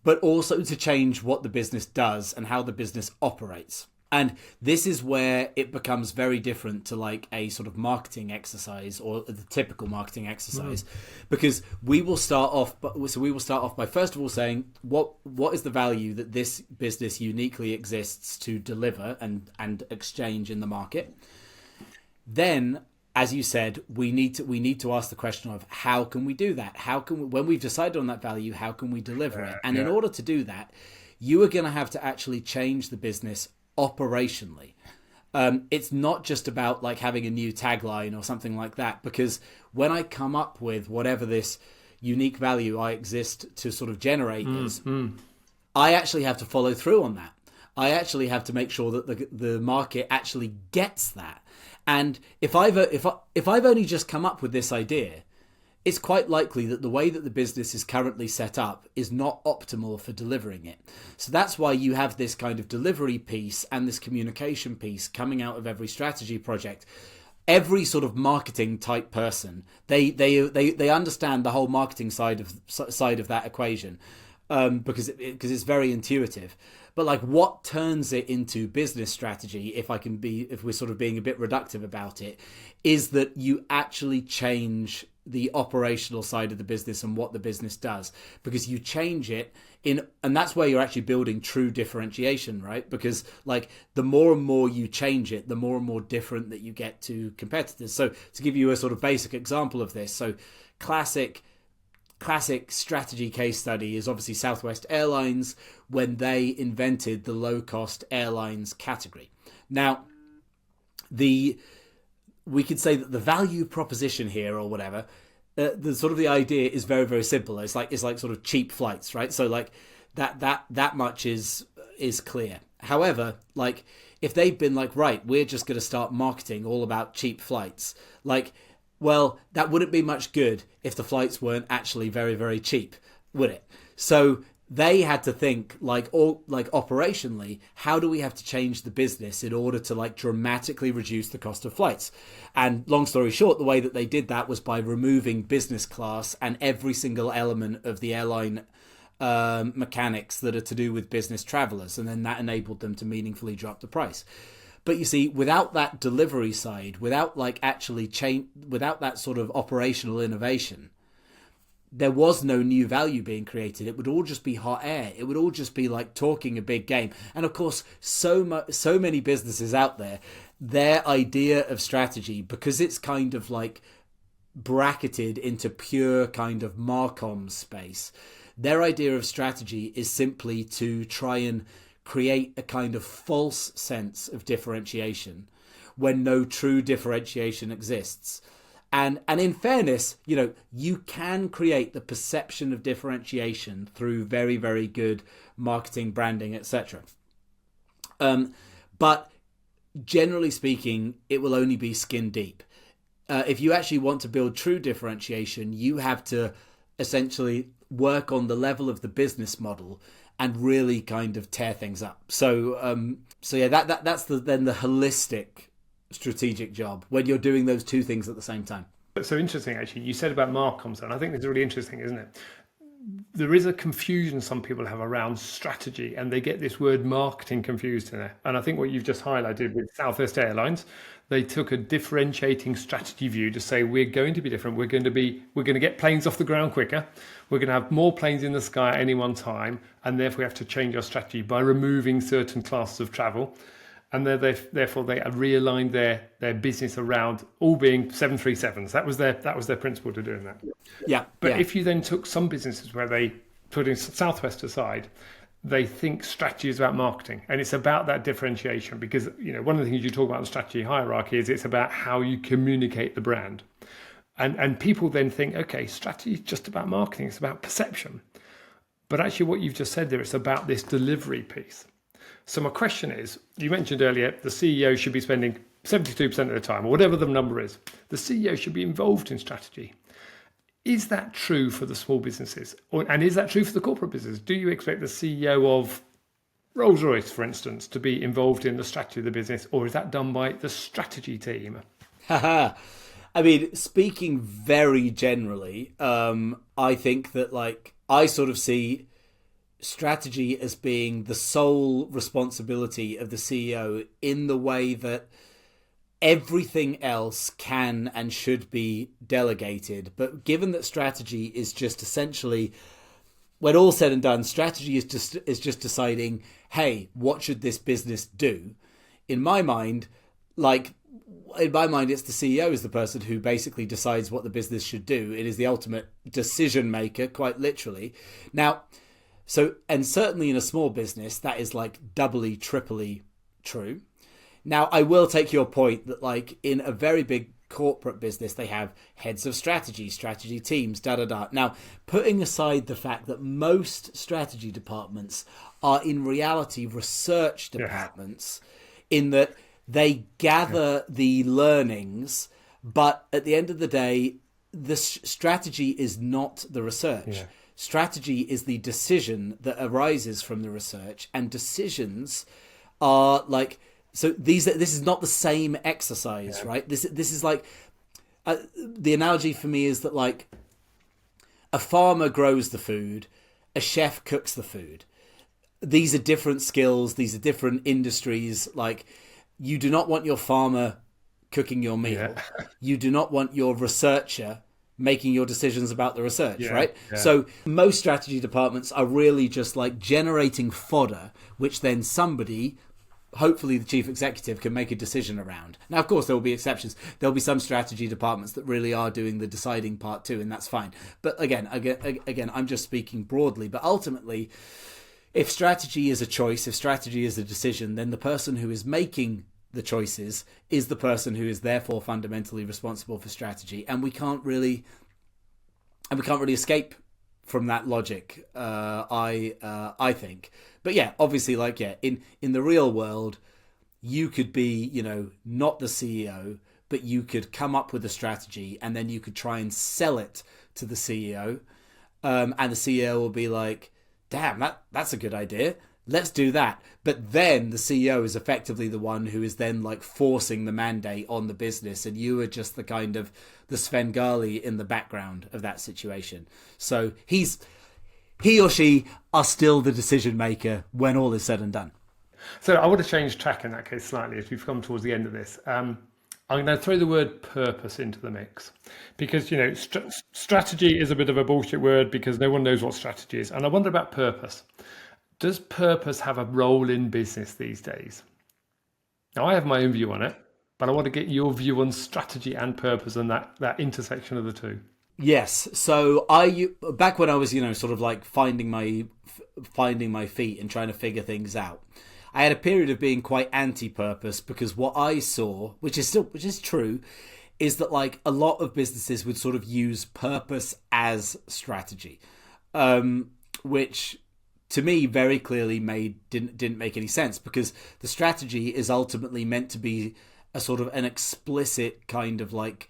but also to change what the business does and how the business operates. And this is where it becomes very different to like a sort of marketing exercise or the typical marketing exercise, because we will start off by first of all saying what is the value that this business uniquely exists to deliver and exchange in the market. Then, as you said, we need to ask the question of how can we do that? When we've decided on that value, how can we deliver it? And in order to do that, you are going to have to actually change the business operationally. It's not just about like having a new tagline or something like that, because when I come up with whatever this unique value I exist to sort of generate is, I actually have to follow through on that. I actually have to make sure that the market actually gets that. And if I've only just come up with this idea, it's quite likely that the way that the business is currently set up is not optimal for delivering it. So that's why you have this kind of delivery piece and this communication piece coming out of every strategy project. Every sort of marketing type person, they understand the whole marketing side of that equation, because it's very intuitive. But like, what turns it into business strategy, if we're sort of being a bit reductive about it, is that you actually change the operational side of the business and what the business does, because you change it and that's where you're actually building true differentiation, right? Because like the more and more you change it, the more and more different that you get to competitors. So to give you a sort of basic example of this, so classic strategy case study is obviously Southwest Airlines when they invented the low-cost airlines category. Now, we could say that the value proposition here, or whatever, the idea is very, very simple. It's like sort of cheap flights, right? So like that much is clear. However, like, if they've been like, right, we're just going to start marketing all about cheap flights, like, well, that wouldn't be much good if the flights weren't actually very, very cheap, would it? So they had to think operationally, how do we have to change the business in order to like dramatically reduce the cost of flights? And long story short, the way that they did that was by removing business class and every single element of the airline mechanics that are to do with business travelers, and then that enabled them to meaningfully drop the price. But you see, without that delivery side, without like actually without that sort of operational innovation, there was no new value being created. It would all just be hot air. It would all just be like talking a big game. And of course, so many businesses out there, their idea of strategy, because it's kind of like bracketed into pure kind of Marcom space, their idea of strategy is simply to try and create a kind of false sense of differentiation when no true differentiation exists. And in fairness, you know, you can create the perception of differentiation through very, very good marketing, branding, etc. But generally speaking, it will only be skin deep. If you actually want to build true differentiation, you have to essentially work on the level of the business model and really kind of tear things up. So yeah, that's then the holistic strategic job when you're doing those two things at the same time. So interesting, actually. You said about Marcoms, and I think it's really interesting, isn't it? There is a confusion some people have around strategy, and they get this word marketing confused in there. And I think what you've just highlighted with Southwest Airlines, they took a differentiating strategy view to say we're going to be different. We're going to get planes off the ground quicker. We're going to have more planes in the sky at any one time, and therefore we have to change our strategy by removing certain classes of travel. And therefore they realigned their business around all being 737s. That was their principle to doing that. Yeah. But if you then took some businesses where they, putting Southwest aside, they think strategy is about marketing, and it's about that differentiation, because you know one of the things you talk about in the strategy hierarchy is it's about how you communicate the brand. And people then think, okay, strategy is just about marketing, it's about perception. But actually what you've just said there, it's about this delivery piece. So my question is, you mentioned earlier, the CEO should be spending 72% of the time, or whatever the number is. The CEO should be involved in strategy. Is that true for the small businesses? And is that true for the corporate business? Do you expect the CEO of Rolls-Royce, for instance, to be involved in the strategy of the business, or is that done by the strategy team? I mean, speaking very generally, I think that like I sort of see strategy as being the sole responsibility of the CEO in the way that everything else can and should be delegated. But given that strategy is just essentially, when all said and done, strategy is just deciding, hey, what should this business do? In my mind, it's the CEO is the person who basically decides what the business should do. It is the ultimate decision maker, quite literally. Now, so, and certainly in a small business, that is like doubly, triply true. Now, I will take your point that like in a very big corporate business, they have heads of strategy teams, da-da-da. Now, putting aside the fact that most strategy departments are in reality research departments, in that they gather the learnings, but at the end of the day, the strategy is not the research. Yeah. Strategy is the decision that arises from the research, and decisions are like, so this is not the same exercise, right? This is like, the analogy for me is that like a farmer grows the food, a chef cooks the food. These are different skills. These are different industries. Like, you do not want your farmer cooking your meal. Yeah. You do not want your researcher making your decisions about the research, right? Yeah. So most strategy departments are really just like generating fodder, which then somebody, hopefully the chief executive, can make a decision around. Now, of course, there will be exceptions. There'll be some strategy departments that really are doing the deciding part too, and that's fine. But again, I'm just speaking broadly. But ultimately, if strategy is a choice, if strategy is a decision, then the person who is making the choices is the person who is therefore fundamentally responsible for strategy, and we can't really escape from that logic. I think, but yeah, obviously, like in the real world, you could be, not the CEO, but you could come up with a strategy and then you could try and sell it to the CEO, and the CEO will be like, "Damn, that's a good idea. Let's do that." But then the CEO is effectively the one who is then like forcing the mandate on the business, and you are just the kind of the Svengali in the background of that situation. So he or she are still the decision maker when all is said and done. So I want to change track in that case slightly as we've come towards the end of this. I'm going to throw the word purpose into the mix because, strategy is a bit of a bullshit word because no one knows what strategy is. And I wonder about purpose. Does purpose have a role in business these days? Now, I have my own view on it, but I want to get your view on strategy and purpose and that intersection of the two. Yes. So back when I was, sort of like finding my feet and trying to figure things out, I had a period of being quite anti-purpose because what I saw, which is true, is that like a lot of businesses would sort of use purpose as strategy, which to me very clearly didn't make any sense, because the strategy is ultimately meant to be a sort of an explicit kind of like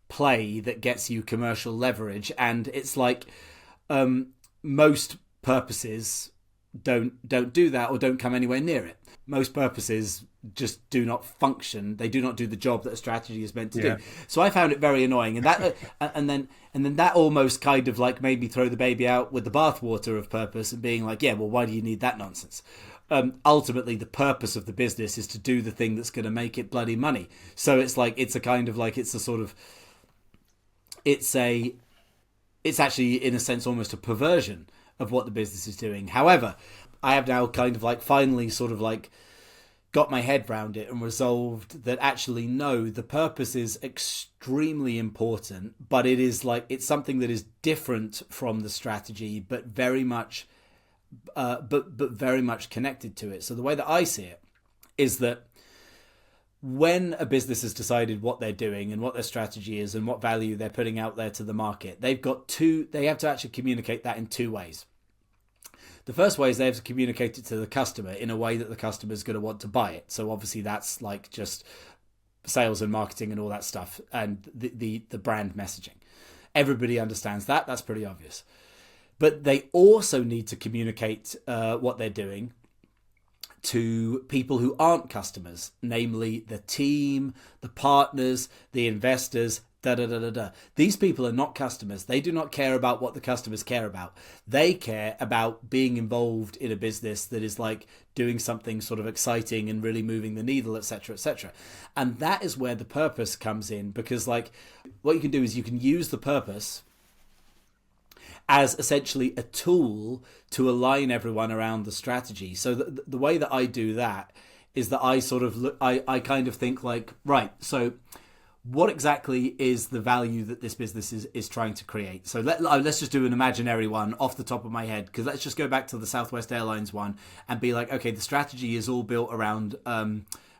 play that gets you commercial leverage, and it's like most purposes don't do that or don't come anywhere near it. Most purposes just do not function. They do not do the job that a strategy is meant to do. So I found it very annoying, and that and then that almost kind of like made me throw the baby out with the bathwater of purpose and being like, yeah, well, why do you need that nonsense? Ultimately, the purpose of the business is to do the thing that's going to make it bloody money. So it's like it's actually in a sense almost a perversion of what the business is doing. However, I have now kind of like finally sort of like got my head around it and resolved that actually no, the purpose is extremely important, but it is like it's something that is different from the strategy, but very much very much connected to it. So the way that I see it is that when a business has decided what they're doing and what their strategy is and what value they're putting out there to the market, they have to actually communicate that in two ways. The first way is they have to communicate it to the customer in a way that the customer is going to want to buy it. So obviously that's like just sales and marketing and all that stuff, and the brand messaging. Everybody understands that. That's pretty obvious. But they also need to communicate what they're doing to people who aren't customers, namely the team, the partners, the investors, These people are not customers. They do not care about what the customers care about. They care about being involved in a business that is like doing something sort of exciting and really moving the needle, etc., etc. And that is where the purpose comes in, because like what you can do is you can use the purpose as essentially a tool to align everyone around the strategy. So the way that I do that is that I sort of look, I kind of think like, right, so what exactly is the value that this business is trying to create? So let's just do an imaginary one off the top of my head, because let's just go back to the Southwest Airlines one and be like, okay, the strategy is all built around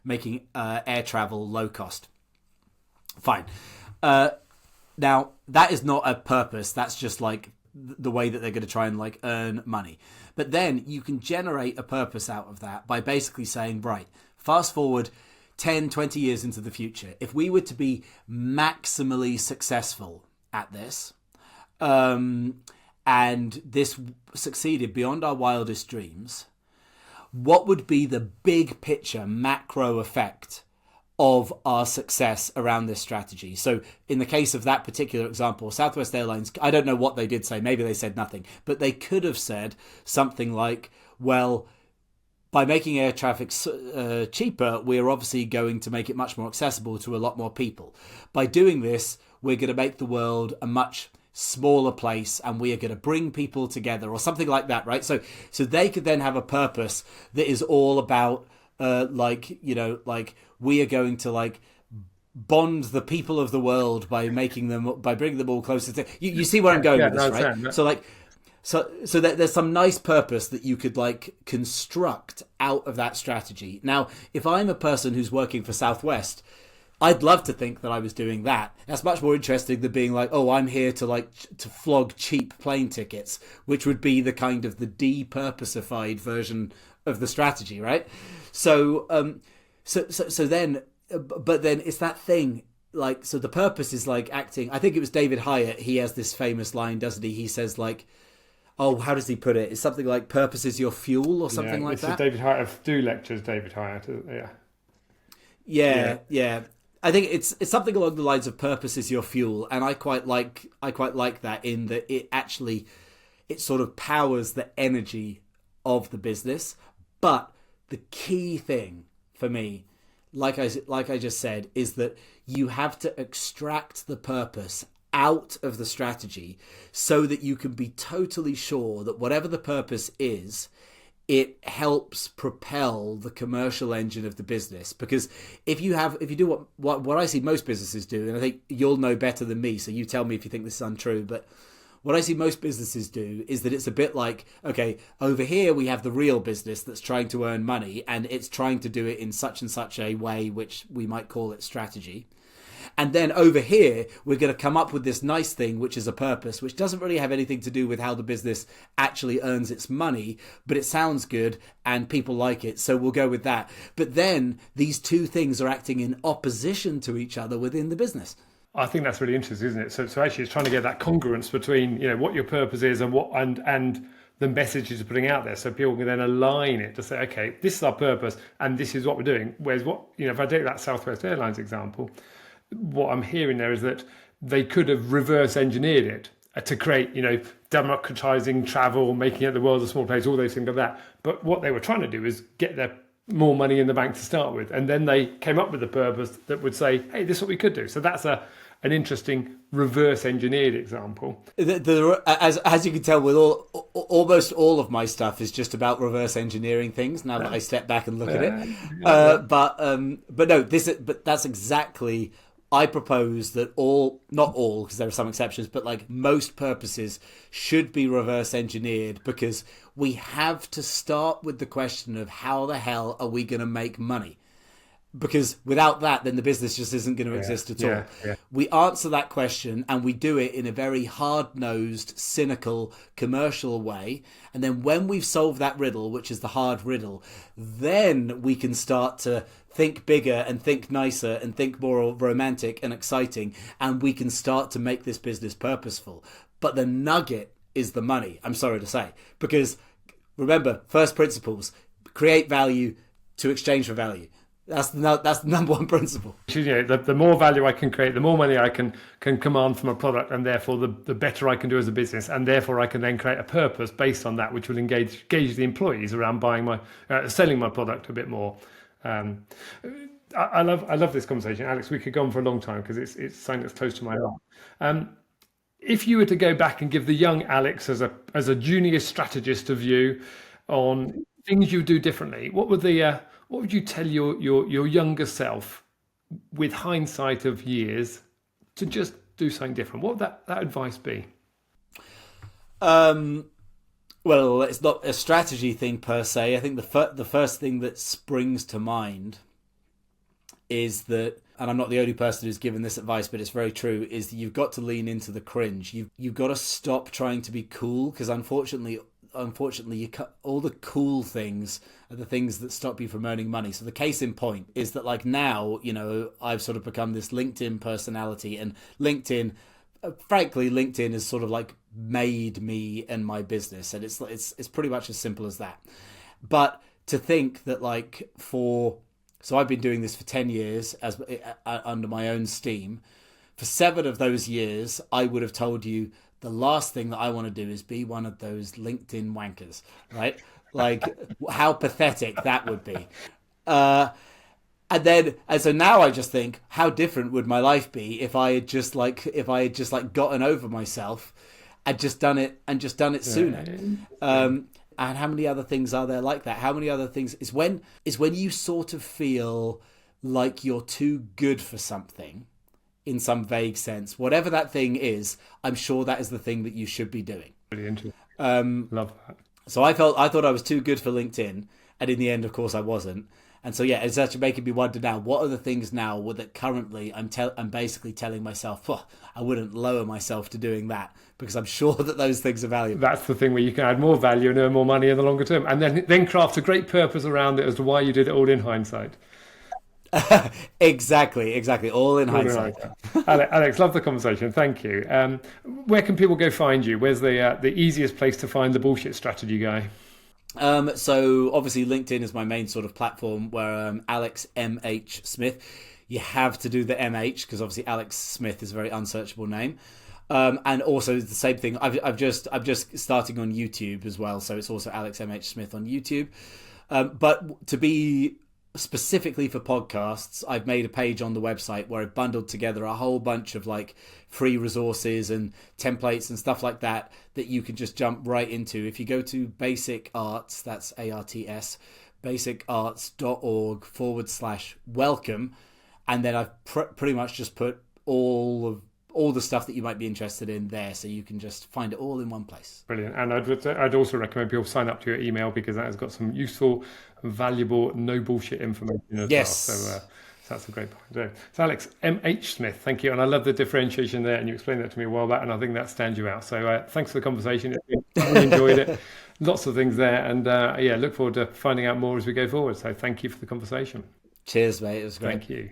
making air travel low cost. Fine. Now, that is not a purpose. That's just like the way that they're going to try and like earn money. But then you can generate a purpose out of that by basically saying, right, fast forward 10, 20 years into the future, if we were to be maximally successful at this, and this succeeded beyond our wildest dreams, what would be the big picture macro effect of our success around this strategy? So in the case of that particular example, Southwest Airlines, I don't know what they did say, maybe they said nothing, but they could have said something like, well, by making air traffic cheaper, we're obviously going to make it much more accessible to a lot more people. By doing this, we're going to make the world a much smaller place, and we are going to bring people together, or something like that, right? So they could then have a purpose that is all about, like we are going to like bond the people of the world by bringing them all closer to. You see where I'm going with this, right? So like. So there's some nice purpose that you could like construct out of that strategy. Now, if I'm a person who's working for Southwest, I'd love to think that I was doing that. That's much more interesting than being like, oh, I'm here to flog cheap plane tickets, which would be the kind of the depurposified version of the strategy, right? So then it's that thing. Like, so the purpose is like acting. I think it was David Hyatt. He has this famous line, doesn't he? He says like, oh, how does he put it? It's something like purpose is your fuel or something like that. David Hyatt. I do lectures, David Hyatt. Yeah. I think it's something along the lines of purpose is your fuel, and I quite like that in that it sort of powers the energy of the business. But the key thing for me, like I just said, is that you have to extract the purpose out of the strategy so that you can be totally sure that whatever the purpose is, it helps propel the commercial engine of the business. Because if you do what I see most businesses do, and I think you'll know better than me, so you tell me if you think this is untrue, but what I see most businesses do is that it's a bit like, okay, over here we have the real business that's trying to earn money, and it's trying to do it in such and such a way, which we might call it strategy. And then over here, we're going to come up with this nice thing, which is a purpose, which doesn't really have anything to do with how the business actually earns its money, but it sounds good and people like it, so we'll go with that. But then these two things are acting in opposition to each other within the business. I think that's really interesting, isn't it? So actually, it's trying to get that congruence between what your purpose is and and the messages you're putting out there, so people can then align it to say, okay, this is our purpose and this is what we're doing. Whereas if I take that Southwest Airlines example, what I'm hearing there is that they could have reverse engineered it to create, democratizing travel, making it the world a small place, all those things like that. But what they were trying to do is get their more money in the bank to start with, and then they came up with a purpose that would say, hey, this is what we could do. So that's an interesting reverse engineered example. As you can tell, with almost all of my stuff is just about reverse engineering things. Now that I step back and look at it, but that's exactly. I propose that not all, because there are some exceptions, but like most purposes should be reverse engineered, because we have to start with the question of how the hell are we going to make money? Because without that, then the business just isn't going to exist at all. Yeah. We answer that question and we do it in a very hard-nosed, cynical, commercial way. And then when we've solved that riddle, which is the hard riddle, then we can start to think bigger and think nicer and think more romantic and exciting. And we can start to make this business purposeful. But the nugget is the money, I'm sorry to say. Because remember, first principles, create value to exchange for value. That's the number one principle. The more value I can create, the more money I can command from a product, and therefore the better I can do as a business, and therefore I can then create a purpose based on that, which will engage the employees around buying selling my product a bit more. I love this conversation, Alex. We could go on for a long time because it's something that's close to my heart. If you were to go back and give the young Alex as a junior strategist a view on things you do differently, what would you tell your younger self with hindsight of years to just do something different? What would that advice be? Well, it's not a strategy thing per se. I think the first thing that springs to mind is that, and I'm not the only person who's given this advice, but it's very true, is that you've got to lean into the cringe. You've got to stop trying to be cool, because unfortunately, all the cool things are the things that stop you from earning money. So the case in point is that, like, now, I've sort of become this LinkedIn personality, and frankly, LinkedIn has sort of like made me and my business, and it's pretty much as simple as that. But to think that, like, so I've been doing this for 10 years as under my own steam. For 7 of those years, I would have told you the last thing that I want to do is be one of those LinkedIn wankers, right? Like, how pathetic that would be. And so now I just think, how different would my life be if I had just gotten over myself and just done it sooner. And how many other things are there like that? How many other things is when you sort of feel like you're too good for something, in some vague sense, whatever that thing is, I'm sure that is the thing that you should be doing. Really interesting. Love that. So I thought I was too good for LinkedIn, and in the end, of course, I wasn't. And so yeah, it's actually making me wonder now, what are the things now that currently I'm basically telling myself, oh, I wouldn't lower myself to doing that because I'm sure that those things are valuable. That's the thing where you can add more value and earn more money in the longer term, and then craft a great purpose around it as to why you did it all in hindsight. Exactly. All in hindsight. Alex, love the conversation. Thank you. Where can people go find you? Where's the easiest place to find the bullshit strategy guy? So obviously LinkedIn is my main sort of platform where Alex M.H. Smith. You have to do the M.H. because obviously Alex Smith is a very unsearchable name. And also the same thing. I'm just starting on YouTube as well, so it's also Alex M.H. Smith on YouTube. But to be specifically for podcasts, I've made a page on the website where I've bundled together a whole bunch of like free resources and templates and stuff like that you can just jump right into. If you go to Basic Arts, that's ARTS, basicarts.org/welcome, and then I've pretty much just put all the stuff that you might be interested in there, so you can just find it all in one place. Brilliant. And I'd also recommend people sign up to your email because that has got some useful, valuable, no bullshit information as well. So that's a great point to do. So Alex M.H. Smith, thank you. And I love the differentiation there, and you explained that to me a while back, and I think that stands you out. So thanks for the conversation. I really enjoyed it. Lots of things there, and look forward to finding out more as we go forward. So thank you for the conversation. Cheers, mate. It was great. Thank you.